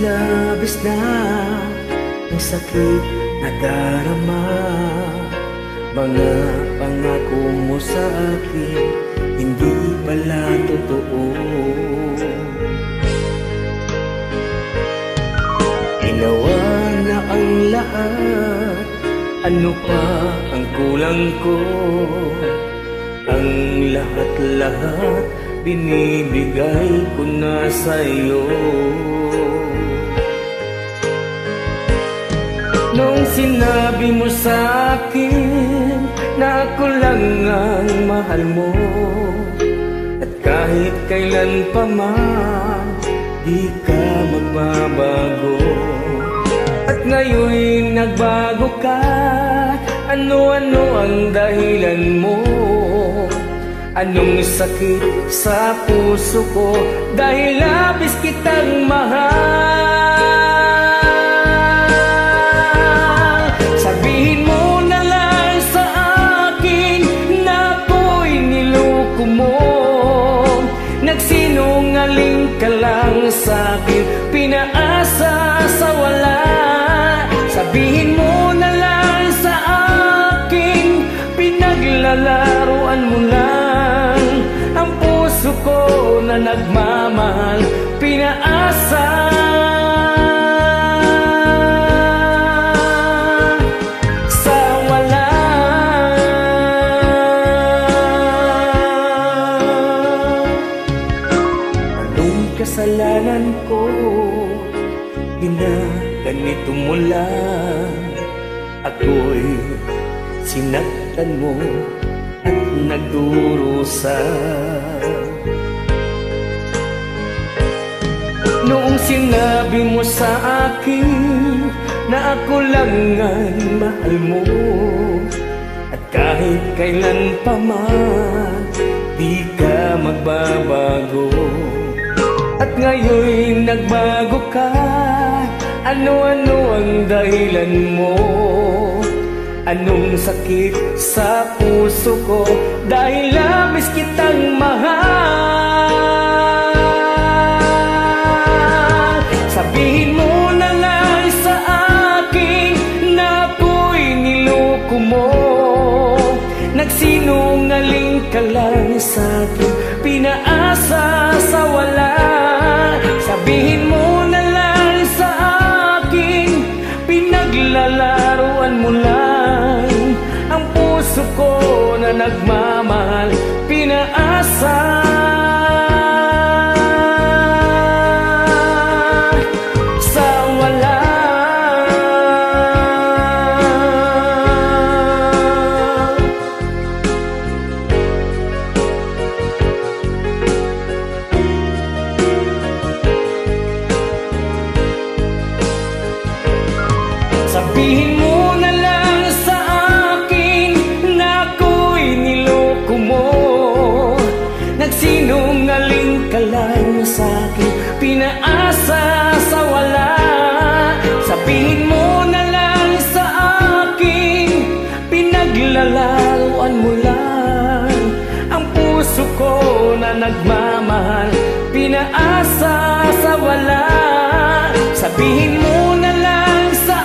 labis na ang sakit na darama. Mga pangako mo sa akin, hindi pala totoo. Ginawa na ang lahat, ano pa ang kulang ko? Ang lahat-lahat binibigay ko na sa'yo. Nung sinabi mo sa akin na ako lang ang mahal mo, at kahit kailan pa man di ka magbabago. At ngayon'y nagbago ka, ano-ano ang dahilan mo? Anong sakit sa puso ko dahil labis kitang mahal? Sabihin mo na lang sa akin na ako'y niloko mo. Nagsinungaling ka lang sa akin, pinaasa sa wala. Sabihin mo na lang sa akin, pinaglalaruan mo lang ang puso ko na nagmamahal, pinaasa sa wala. Anong kasalanan ko? Ginaganito mo lang. Ako'y sinaktan mo at nagdurusa. Noong sinabi mo sa akin na ako lang ang mahal mo, at kahit kailan pa man di ka magbabago. At ngayon'y nagbago ka, ano-ano ang dahilan mo? Anong sakit sa puso ko dahil labis kitang mahal? Sabihin mo na lang sa akin na ako'y niloko mo. Nagsinungaling ka lang sa akin, pinaasa sa wala. Sabihin mo na lang sa akin, pinaglalaruan mo lang ang puso ko na nagmamahal, pinaasa sa wala. Sabihin mo na lang sa akin na ako'y niloko mo. Nagsinungaling ka lang sa akin, pinaasa sa wala. Sabihin mo na lang sa akin, pinaglalaruan mo lang ang puso ko na nagmamahal, pinaasa sa wala. Sabihin mo na lang sa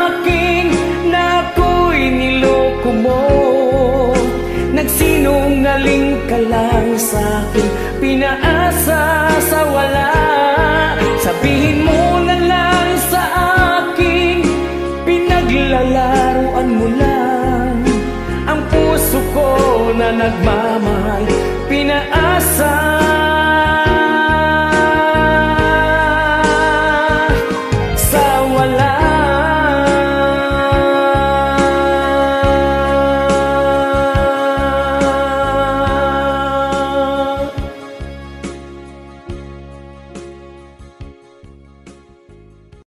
akin na ako'y niloko mo. Nagsinungaling ka lang sa akin, pinaasa sa wala.